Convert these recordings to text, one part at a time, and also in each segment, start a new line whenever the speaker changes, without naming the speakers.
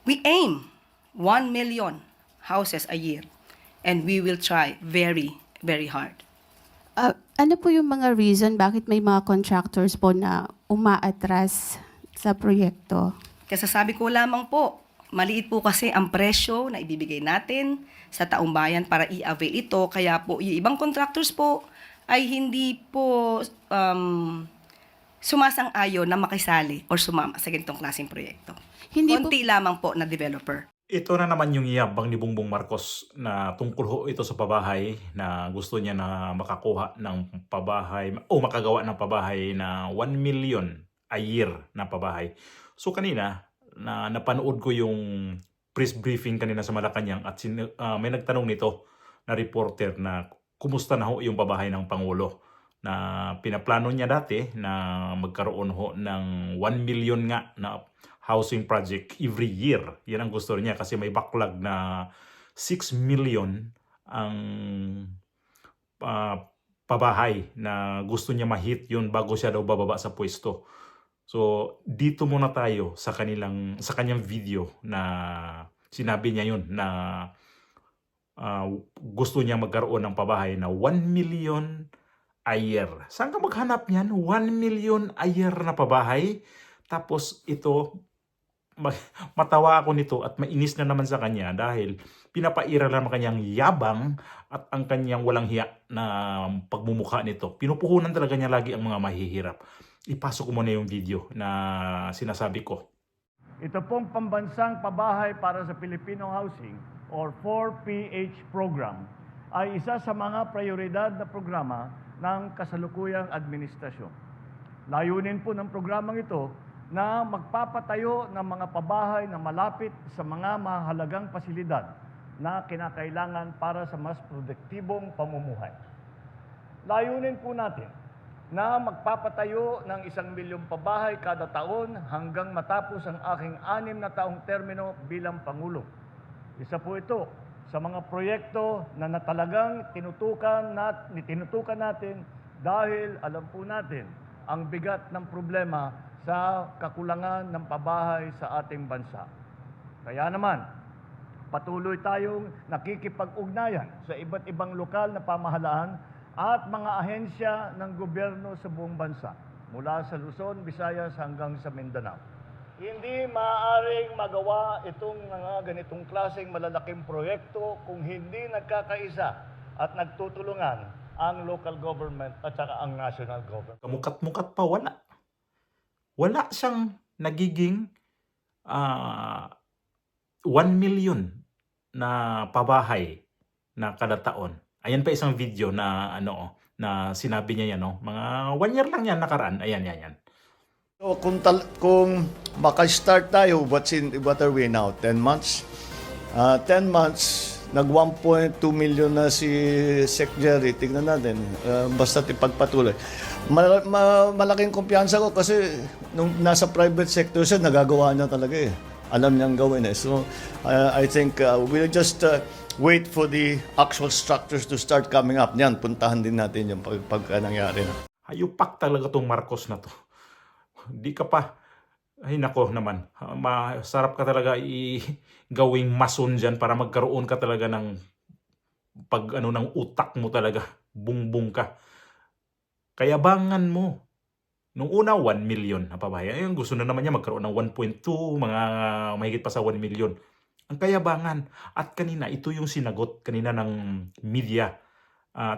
We aim 1 million houses a year, and we will try very, very hard.
Ano po yung mga reason bakit may mga contractors po na umaatras sa proyekto?
Kasi sabi ko lamang po, maliit po kasi ang presyo na ibibigay natin sa taong bayan para i-avail ito. Kaya po, yung ibang contractors po ay hindi po sumasang-ayon na makisali or sumama sa ganitong klaseng proyekto.
Hindi po
Konti lamang po na developer.
Ito na naman yung yabang ni Bongbong Marcos na tungkol ho ito sa pabahay na gusto niya na makakuha ng pabahay o makagawa ng pabahay na 1 million a year na pabahay. So kanina na napanood ko yung press briefing kanina sa Malacanang at may nagtanong nito na reporter na kumusta na ho yung pabahay ng Pangulo na pinaplano niya dati na magkaroon ho ng 1 million nga na housing project every year. Yan ang gusto niya kasi may backlog na 6 million ang pabahay na gusto niya ma-hit yun bago siya daw bababa sa pwesto. So dito muna tayo sa kanyang video na sinabi niya yun na gusto niya magkaroon ng pabahay na 1 million a year. Saan ka maghanap niyan? 1 million a year na pabahay? Tapos ito, matawa ako nito at mainis na naman sa kanya dahil pinapaira lang ang kanyang yabang at ang kanyang walang hiya na pagmumukha nito. Pinupuhunan talaga niya lagi ang mga mahihirap. Ipasok ko muna yung video na sinasabi ko.
Ito pong pambansang pabahay para sa Filipino Housing or 4PH program ay isa sa mga prioridad na programa ng kasalukuyang administrasyon. Layunin po ng programang ito na magpapatayo ng mga pabahay na malapit sa mga mahalagang pasilidad na kinakailangan para sa mas produktibong pamumuhay. Layunin po natin na magpapatayo ng 1 milyong pabahay kada taon hanggang matapos ang aking 6 na taong termino bilang Pangulo. Isa po ito sa mga proyekto na talagang tinutukan natin dahil alam po natin ang bigat ng problema sa kakulangan ng pabahay sa ating bansa. Kaya naman, patuloy tayong nakikipag-ugnayan sa iba't ibang lokal na pamahalaan at mga ahensya ng gobyerno sa buong bansa, mula sa Luzon, Visayas hanggang sa Mindanao. Hindi maaaring magawa itong mga ganitong klaseng malalaking proyekto kung hindi nagkakaisa at nagtutulungan ang local government at saka ang national government.
Kamukat-mukat pa, wala. Wala siyang nagiging 1 million na pabahay na kada taon. Ayan pa isang video na na sinabi niya yan, mga 1 year lang yan nakaraan. Ayan.
So kung maka-start tayo, what are we now? 10 months? 10 months, nag 1.2 million na si Sec Jerry. Tignan natin, basta't ipagpatuloy. Malaking kumpiyansa ko kasi nung nasa private sector siya, nagagawa niya talaga eh. Alam niyang gawin eh. So I think we'll just wait for the actual structures to start coming up. Yan, puntahan din natin yung pag nangyari na.
Hayupak talaga tong Marcos na to. Di ka pa, ay nako naman, masarap ka talaga gawing mason dyan para magkaroon ka talaga ng ng utak mo talaga, bungbong ka. Kayabangan mo. Nung una, 1 million na pabahay. Ayun, gusto na naman niya magkaroon ng 1.2, mga mahigit pa sa 1 million. Ang kayabangan. At kanina, ito yung sinagot kanina ng media.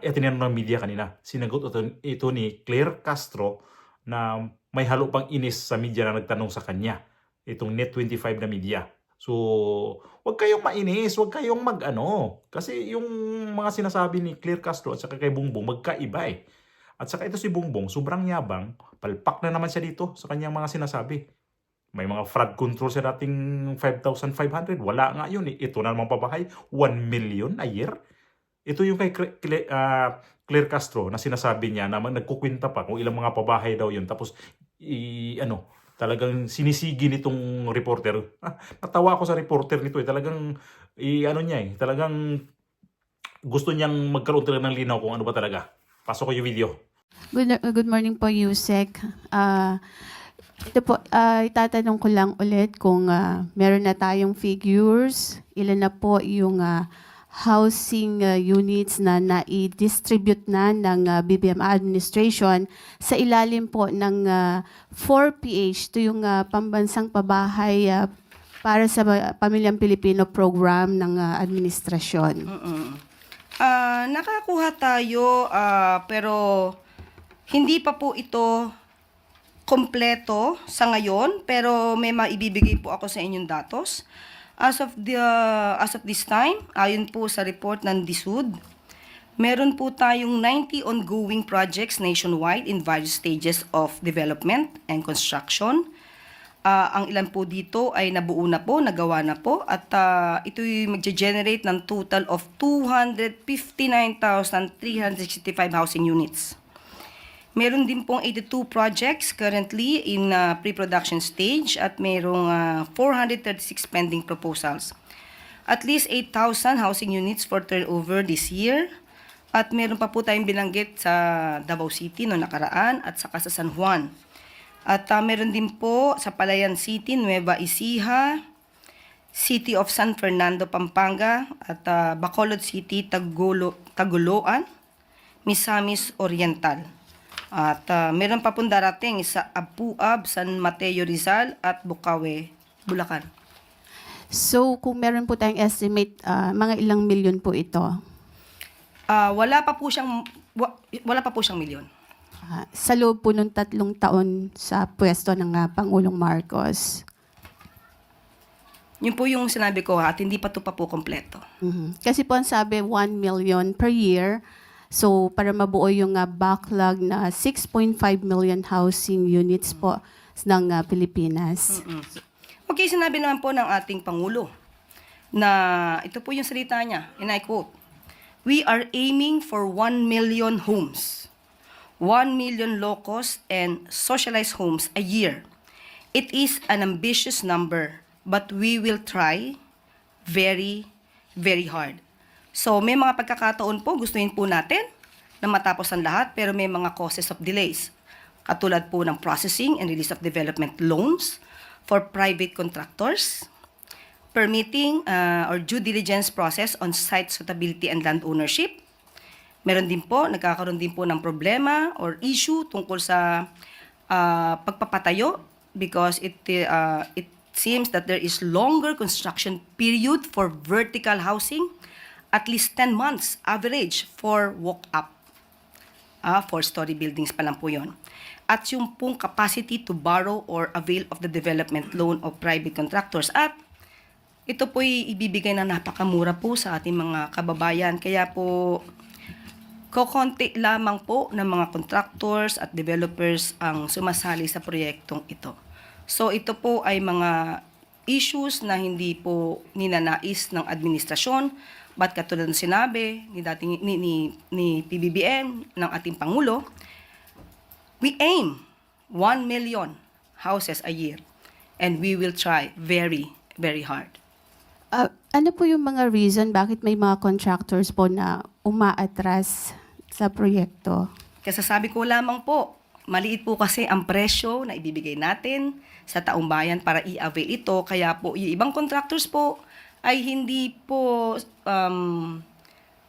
Tinanong ng media kanina. Sinagot ito ni Claire Castro na may halo pang inis sa media na nagtanong sa kanya. Itong Net25 na media. So, wag kayong mainis, wag kayong kasi yung mga sinasabi ni Claire Castro at saka kay Bongbong magkaiba eh. At saka ito si Bongbong, sobrang yabang, palpak na naman siya dito sa kanyang mga sinasabi. May mga fraud control sa dating 5,500, wala nga yun eh. Ito na namang pabahay, 1 million a year. Ito yung kay Claire Castro na sinasabi niya na nagkukwenta pa kung ilang mga pabahay daw yun. Tapos, talagang sinisigi nitong reporter. Natawa ako sa reporter nito eh. Talagang, talagang gusto niyang magkaroon talaga ng linaw kung ano ba talaga. Pasok ko yung video.
Good morning po, Yusek. Ito po, itatanong ko lang ulit kung meron na tayong figures, ilan na po yung housing units na nai-distribute na ng BBM administration sa ilalim po ng 4PH, ito yung pambansang pabahay para sa Pamilyang Pilipino program ng administrasyon.
Nakakuha tayo, pero hindi pa po ito kompleto sa ngayon, pero may maibibigay po ako sa inyong datos. As of this time, ayon po sa report ng DSUD, meron po tayong 90 ongoing projects nationwide in various stages of development and construction. Ang ilan po dito ay nabuo na po, nagawa na po, at ito'y magge-generate ng total of 259,365 housing units. Meron din pong 82 projects currently in pre-production stage at merong 436 pending proposals. At least 8,000 housing units for turnover this year. At meron pa po tayong binanggit sa Davao City no nakaraan at saka sa San Juan. At meron din po sa Palayan City, Nueva Ecija, City of San Fernando, Pampanga, at Bacolod City, Tagoloan, Misamis Oriental. At meron pa pong darating sa Apuab, San Mateo Rizal at Bukawi, Bulacan.
So, kung meron po tayong estimate, mga ilang milyon po ito?
Wala pa po siyang milyon.
Sa loob po ng 3 taon sa pwesto ng Pangulong Marcos.
Yun po yung sinabi ko at hindi pa ito pa po kompleto.
Kasi po ang sabi, 1 million per year. So, para mabuo yung backlog na 6.5 million housing units po ng Pilipinas.
Okay, sinabi naman po ng ating Pangulo na ito po yung salita niya, and I quote, "We are aiming for 1 million homes, 1 million low-cost and socialized homes a year. It is an ambitious number, but we will try very, very hard." So, may mga pagkakataon po, gustuhin po natin na matapos ang lahat, pero may mga causes of delays. Katulad po ng processing and release of development loans for private contractors, permitting or due diligence process on site suitability and land ownership. Meron din po, nagkakaroon din po ng problema or issue tungkol sa pagpapatayo because it seems that there is longer construction period for vertical housing, at least 10 months average for walk-up. 4-story buildings pa lang po yun. At yung pong capacity to borrow or avail of the development loan of private contractors. At ito po'y ibibigay na napakamura po sa ating mga kababayan. Kaya po, kokonti lamang po ng mga contractors at developers ang sumasali sa proyektong ito. So ito po ay mga issues na hindi po ninanais ng administrasyon. But katulad ng sinabi ni PBBM ng ating Pangulo, we aim 1 million houses a year and we will try very, very hard.
Ano po yung mga reason bakit may mga contractors po na umaatras sa proyekto?
Kasi sabi ko lamang po, maliit po kasi ang presyo na ibibigay natin sa taong bayan para i-avail ito. Kaya po yung ibang contractors po ay hindi po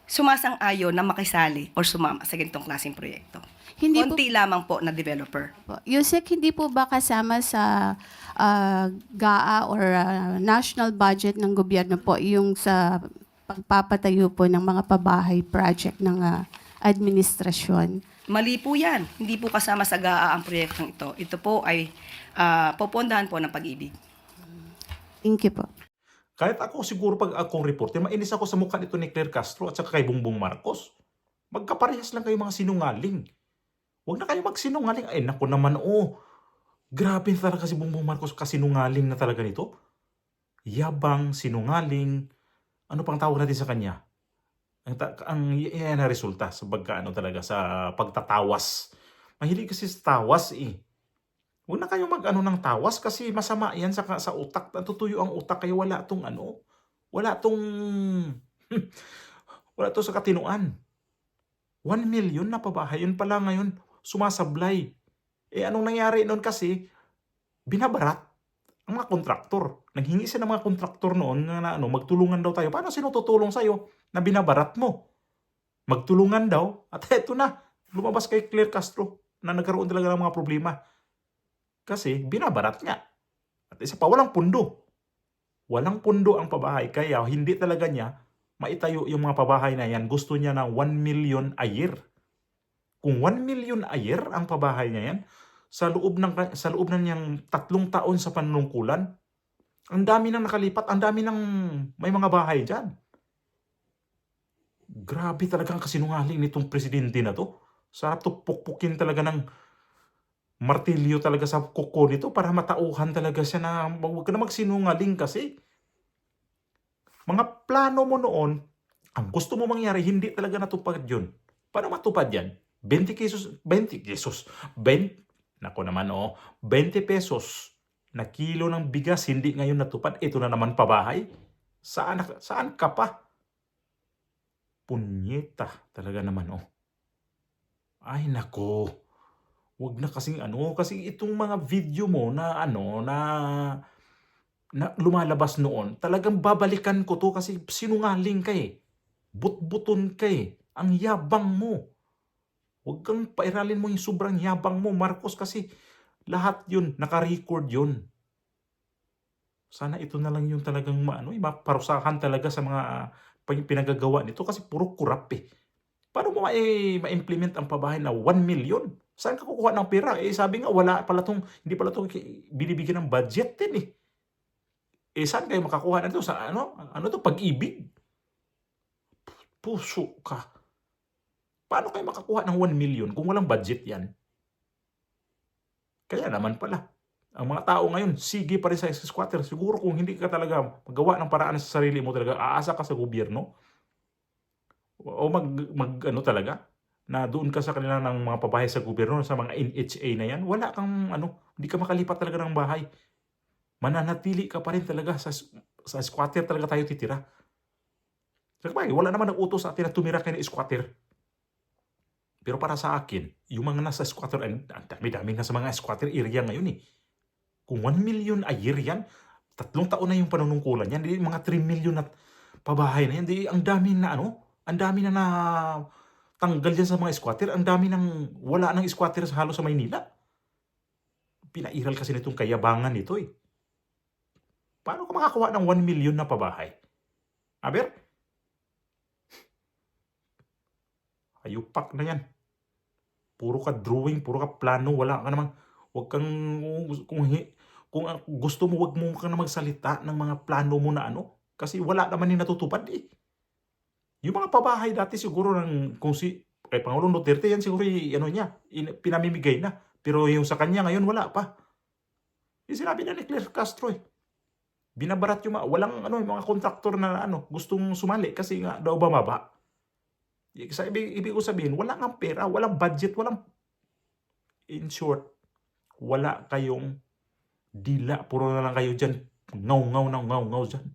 sumasang-ayon na makisali or sumama sa ganitong klaseng proyekto. Konti lamang po na developer.
Yusek, hindi po ba kasama sa GAA or national budget ng gobyerno po yung sa pagpapatayo po ng mga pabahay project ng administrasyon?
Mali po yan. Hindi po kasama sa GAA ang proyektong ito. Ito po ay popondahan po ng Pag-ibig.
Thank you po.
Kahit ako siguro pag akong reporter, mainis ako sa mukha nito ni Claire Castro at saka kay Bongbong Marcos. Magkaparehas lang kayo mga sinungaling. Huwag na kayo magsinungaling. Ay naku naman grabe talaga si Bongbong Marcos kasinungaling na talaga nito. Yabang, sinungaling. Ano pang tawag natin sa kanya? Yan na resulta sa talaga sa pagtatawas. Mahilig kasi sa tawas Huwag na kayo mag-ano ng tawas kasi masama yan sa utak. Natutuyo ang utak kaya wala tong wala tong sa katinuan. 1 million na pabahay. Yun pala ngayon sumasablay. Anong nangyari noon kasi binabarat ang mga kontraktor. Naghingi sila ng mga kontraktor noon na ano, magtulungan daw tayo. Paano sino tutulong sa'yo na binabarat mo? Magtulungan daw. At eto na, lumabas kay Claire Castro na nagkaroon talaga ng mga problema. Kasi binabarat niya. At isa pa, walang pundo. Walang pundo ang pabahay. Kaya hindi talaga niya maitayo yung mga pabahay na yan. Gusto niya ng 1 million a year. Kung 1 million a year ang pabahay niya yan, sa loob na niyang 3 taon sa panunungkulan, ang dami nang nakalipat, ang dami nang may mga bahay dyan. Grabe talagang kasinungaling nitong presidente na to. Sarap to pukpukin talaga ng martilyo talaga sa kuko nito para matauhan talaga siya na huwag ka na magsinungaling kasi. Mga plano mo noon, ang gusto mo mangyari, hindi talaga natupad yun. Paano matupad yan? 20 pesos, 20 nako naman 20 pesos na kilo ng bigas, hindi ngayon natupad. Ito na naman pabahay. Saan ka pa? Punyeta talaga naman Ay nako. Wag na kasing kasi itong mga video mo na na lumalabas noon, talagang babalikan ko to kasi sinungaling ka Butbuton ka Ang yabang mo. Huwag kang pairalin mo yung sobrang yabang mo, Marcos, kasi lahat yun, naka-record yun. Sana ito na lang yung talagang maparusahan talaga sa mga pinagagawa nito kasi puro kurap Paano mo ma-implement ang pabahay na 1 million? Saan ka kukuha ng pera? Sabi nga, hindi pala to binibigyan ng budget din saan kayo makakuha na ito? Sa to? Pag-ibig? Puso ka. Paano kayo makakuha ng 1 million kung walang budget yan? Kaya naman pala, ang mga tao ngayon, sige pa rin sa squatter. Siguro kung hindi ka talaga magawa ng paraan sa sarili mo talaga, aasa ka sa gobyerno, o talaga, na doon ka sa kanila ng mga pabahay sa gobyerno, sa mga NHA na yan, wala kang hindi ka makalipat talaga ng bahay. Mananatili ka pa rin talaga sa squatter talaga tayo titira. Wala naman nag-utos sa atin na tumira kayo ng squatter. Pero para sa akin, yung mga nasa squatter, ang dami-dami na sa mga squatter area ngayon Kung 1 million a year yan, 3 taon na yung panunungkulan yan, di mga 3 million na pabahay na yan, di ang dami na ang dami na tanggal dyan sa mga squatter, ang dami nang wala ng squatter halos sa Maynila. Pinairal kasi nitong kayabangan nito Paano ka makakuha ng 1 million na pabahay? Aber? Ayupak na yan. Puro ka drawing, puro ka plano, wala ka namang, wag kang, kung gusto mo, wag mo ka na magsalita ng mga plano mo na kasi wala naman yung natutupad Yung mga pabahay dati siguro kay Pangulong Duterte, yan siguro niya, pinamimigay na. Pero yung sa kanya ngayon, wala pa. Yung sinabi na ni Claire Castro binabarat yung walang yung mga kontraktor na gustong sumali kasi nga daw bumaba. Ibig ko sabihin, wala kang pera, walang budget, in short, wala kayong dila. Puro na lang kayo dyan, ngaw dyan.